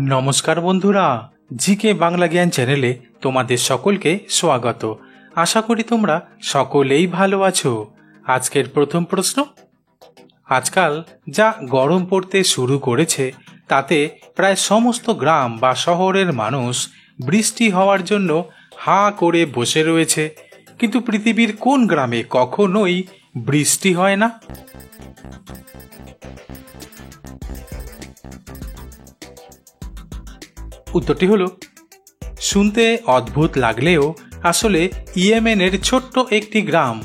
নমস্কার বন্ধুরা, জিকে বাংলা জ্ঞান চ্যানেলে তোমাদের সকলকে স্বাগত। আশা করি তোমরা সকলেই ভালো আছো। আজকের প্রথম প্রশ্ন, আজকাল যা গরম পড়তে শুরু করেছে তাতে প্রায় সমস্ত গ্রাম বা শহরের মানুষ বৃষ্টি হওয়ার জন্য হাঁ করে বসে রয়েছে, কিন্তু পৃথিবীর কোন গ্রামে কখনোই বৃষ্টি হয় না? উত্তরটি হলো, শুনতে অদ্ভুত লাগলেও আসলে ইয়েমেনের ছোট্ট একটি গ্রাম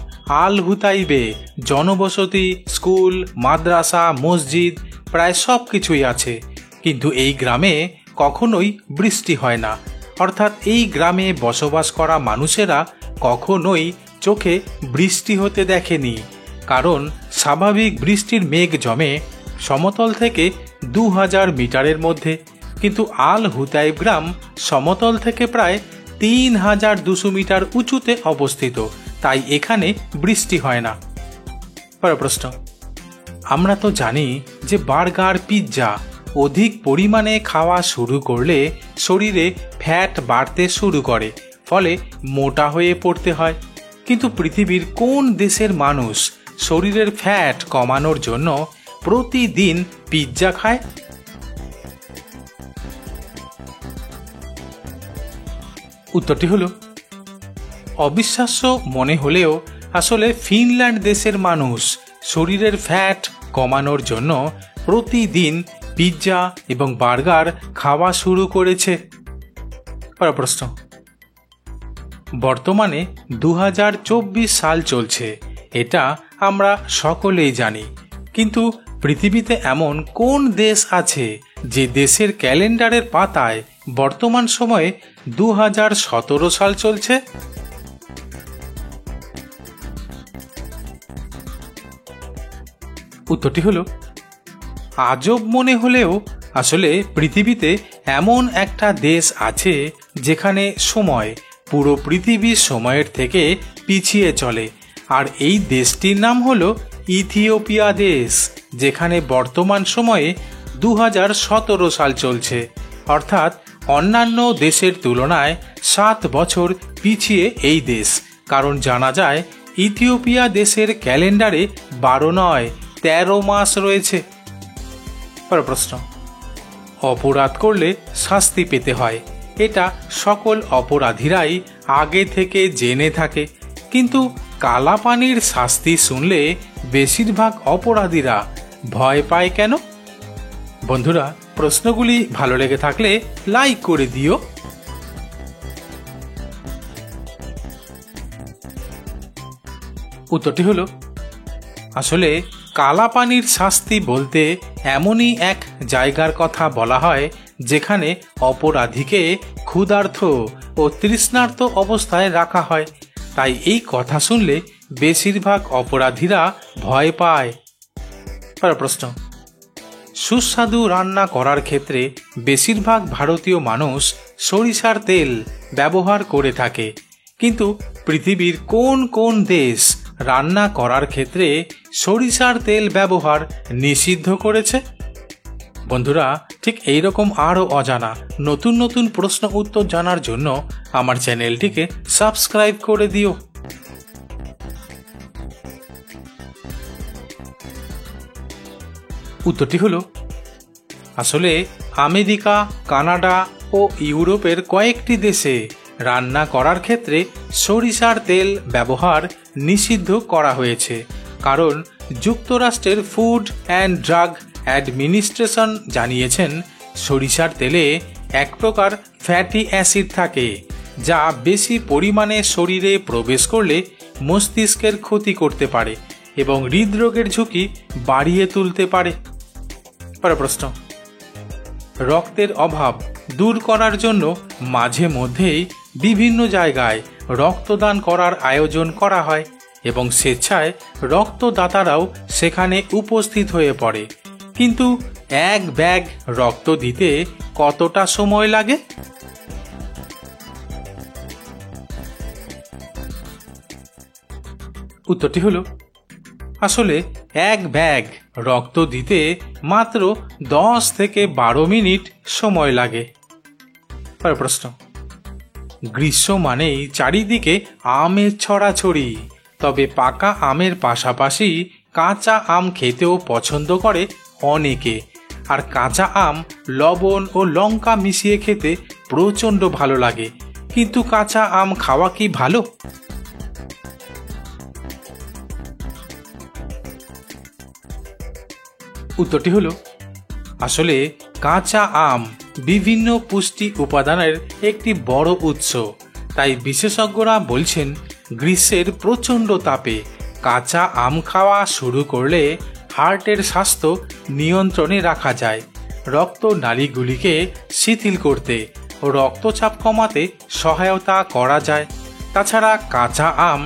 আল হুতাইবে জনবসতি, স্কুল, মাদ্রাসা, মসজিদ প্রায় সব কিছুই আছে, কিন্তু এই গ্রামে কখনোই বৃষ্টি হয় না। অর্থাৎ এই গ্রামে বসবাস করা মানুষেরা কখনোই চোখে বৃষ্টি হতে দেখেনি, কারণ স্বাভাবিক বৃষ্টির মেঘ জমে সমতল থেকে 2000 মিটারের মধ্যে, কিন্তু আল হুতাইব গ্রাম সমতল থেকে প্রায় 3200 মিটার উঁচুতে অবস্থিত, তাই এখানে বৃষ্টি হয় না। পরের প্রশ্ন, আমরা তো জানি যে বার্গার, পিৎজা অধিক পরিমাণে খাওয়া শুরু করলে শরীরে ফ্যাট বাড়তে শুরু করে, ফলে মোটা হয়ে পড়তে হয়। কিন্তু পৃথিবীর কোন দেশের মানুষ শরীরের ফ্যাট কমানোর জন্য প্রতিদিন পিৎজা খায়? উত্তরটি হলো, অবিশ্বাস্য মনে হলেও আসলে ফিনল্যান্ড দেশের মানুষ শরীরের ফ্যাট কমানোর জন্য প্রতিদিন পিৎজা এবং বার্গার খাওয়া শুরু করেছে। পরের প্রশ্ন, বর্তমানে 2024 সাল চলছে, এটা আমরা সকলেই জানি, কিন্তু পৃথিবীতে এমন কোন দেশ আছে যে দেশের ক্যালেন্ডারের পাতায় বর্তমান সময়ে 2017 সাল চলছে? উত্তরটি হলো, আজব মনে হলেও আসলে পৃথিবীতে এমন একটা দেশ আছে যেখানে সময় পুরো পৃথিবীর সময়ের থেকে পিছিয়ে চলে, আর এই দেশটির নাম হলো ইথিওপিয়া দেশ, যেখানে বর্তমান সময়ে 2017 সাল চলছে। অর্থাৎ অন্যান্য দেশের তুলনায় 7 বছর পিছিয়ে এই দেশ, কারণ জানা যায় ইথিওপিয়া দেশের ক্যালেন্ডারে 12 নয় 13 মাস রয়েছে। পরের প্রশ্ন, অপরাধ করলে শাস্তি পেতে হয়, এটা সকল অপরাধীরাই আগে থেকে জেনে থাকে, কিন্তু কালাপানির শাস্তি শুনলে বেশিরভাগ অপরাধীরা ভয় পায় কেন? বন্ধুরা, প্রশ্নগুলি ভালো লেগে থাকলে লাইক করে দিও। উত্তরটি হলো, আসলে কালাপানির শাস্তি বলতে এমনই এক জায়গার কথা বলা হয় যেখানে অপরাধীকে ক্ষুধার্ত ও তৃষ্ণার্ত অবস্থায় রাখা হয়, তাই এই কথা শুনলে বেশিরভাগ অপরাধীরা ভয় পায়। পরের প্রশ্ন, সুস্বাদু রান্না করার ক্ষেত্রে বেশিরভাগ ভারতীয় মানুষ সরিষার তেল ব্যবহার করে থাকে, কিন্তু পৃথিবীর কোন কোন দেশ রান্না করার ক্ষেত্রে সরিষার তেল ব্যবহার নিষিদ্ধ করেছে? বন্ধুরা, ঠিক এইরকম আরও অজানা নতুন নতুন প্রশ্ন উত্তর জানার জন্য আমার চ্যানেলটিকে সাবস্ক্রাইব করে দিও। উত্তরটি হলো, আসলে আমেরিকা, কানাডা ও ইউরোপের কয়েকটি দেশে রান্না করার ক্ষেত্রে সরিষার তেল ব্যবহার নিষিদ্ধ করা হয়েছে, কারণ যুক্তরাষ্ট্রের ফুড অ্যান্ড ড্রাগ অ্যাডমিনিস্ট্রেশন জানিয়েছেন সরিষার তেলে এক প্রকার ফ্যাটি অ্যাসিড থাকে, যা বেশি পরিমাণে শরীরে প্রবেশ করলে মস্তিষ্কের ক্ষতি করতে পারে এবং হৃদরোগের ঝুঁকি বাড়িয়ে তুলতে পারে। পরের প্রশ্ন, রক্তের অভাব দূর করার জন্য মাঝে মধ্যেই বিভিন্ন জায়গায় রক্তদান করার আয়োজন করা হয় এবং স্বেচ্ছায় রক্তদাতারাও সেখানে উপস্থিত হয়ে পড়ে, কিন্তু এক ব্যাগ রক্ত দিতে কতটা সময় লাগে? উত্তরটি হলো, আসলে এক ব্যাগ রক্ত দিতে মাত্র 10 থেকে 12 মিনিট সময় লাগে। প্রশ্ন, গ্রীষ্ম মানেই চারিদিকে আমের ছড়াছড়ি, তবে পাকা আমের পাশাপাশি কাঁচা আম খেতেও পছন্দ করে অনেকে। আর কাঁচা আম লবণ ও লঙ্কা মিশিয়ে খেতে প্রচণ্ড ভালো লাগে। কিন্তু কাঁচা আম খাওয়া কি ভালো? উত্তরটি হলো, আসলে কাঁচা আম বিভিন্ন পুষ্টি উপাদানের একটি বড় উৎস। তাই বিশেষজ্ঞরা বলছেন, গ্রীষ্মের প্রচণ্ড তাপে কাঁচা আম খাওয়া শুরু করলে হার্টের স্বাস্থ্য নিয়ন্ত্রণে রাখা যায়, রক্তনালীগুলিকে শিথিল করতে ও রক্তচাপ কমাতে সহায়তা করা যায়। তাছাড়া কাঁচা আম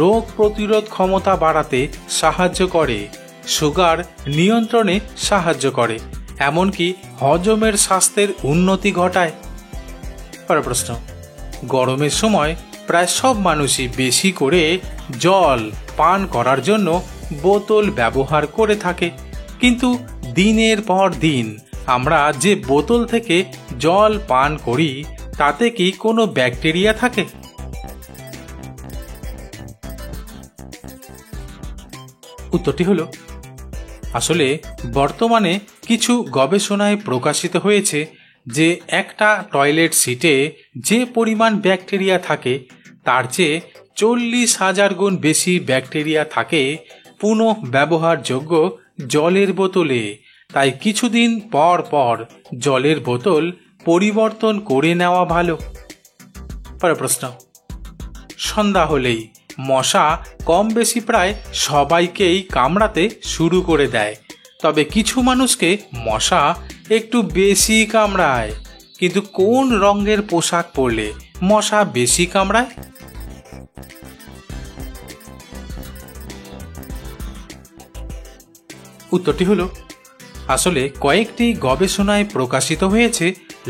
রোগ প্রতিরোধ ক্ষমতা বাড়াতে সাহায্য করে, সুগার নিয়ন্ত্রণে সাহায্য করে, এমনকি হজমের স্বাস্থ্যের উন্নতি ঘটায়। প্রশ্ন, গরমের সময় প্রায় সব মানুষই বেশি করে জল পান করার জন্য বোতল ব্যবহার করে থাকে। কিন্তু দিনের পর দিন আমরা যে বোতল থেকে জল পান করি তাতে কি কোনো ব্যাকটেরিয়া থাকে? উত্তরটি হলো, আসলে বর্তমানে কিছু গবেষণায় প্রকাশিত হয়েছে যে একটা টয়লেট সিটে যে পরিমাণ ব্যাকটেরিয়া থাকে তার চেয়ে 40,000 গুণ বেশি ব্যাকটেরিয়া থাকে পুনঃ ব্যবহারযোগ্য জলের বোতলে। তাই কিছুদিন পর পর জলের বোতল পরিবর্তন করে নেওয়া ভালো। প্রশ্ন, সন্ধ্যা হলেই মশা কম বেশি প্রায় সবাইকেই কামড়াতে শুরু করে দেয়, তবে কিছু মানুষকে মশা একটু বেশি কামড়ায়। কিন্তু কোন রঙের পোশাক পরলে মশা বেশি কামড়ায়? উত্তরটি হলো, আসলে কয়েকটি গবেষণায় প্রকাশিত হয়েছে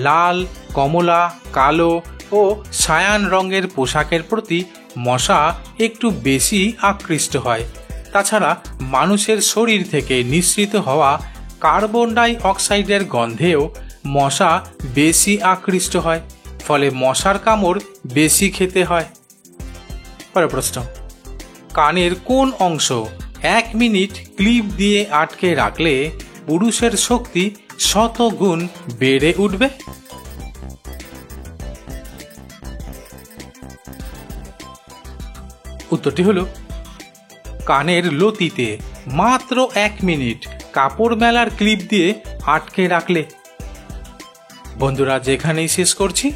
লাল, কমলা, কালো ও সায়ান রঙের পোশাকের প্রতি মশা একটু বেশি আকৃষ্ট হয়। তাছাড়া মানুষের শরীর থেকে নিঃসৃত হওয়া কার্বন ডাই অক্সাইডের গন্ধেও মশা বেশি আকৃষ্ট হয়, ফলে মশার কামড় বেশি খেতে হয়। প্রশ্ন, কানের কোন অংশ 1 মিনিট ক্লিপ দিয়ে আটকে রাখলে পুরুষের শক্তি 100 গুণ বেড়ে উঠবে? উত্তরটি হলো, কানের লতিতে মাত্র 1 মিনিট কাপড় মেলার ক্লিপ দিয়ে আটকে রাখলে। বন্ধুরা, যেখানেই শেষ করছি,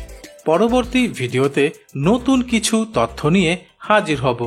পরবর্তী ভিডিওতে নতুন কিছু তথ্য নিয়ে হাজির হব।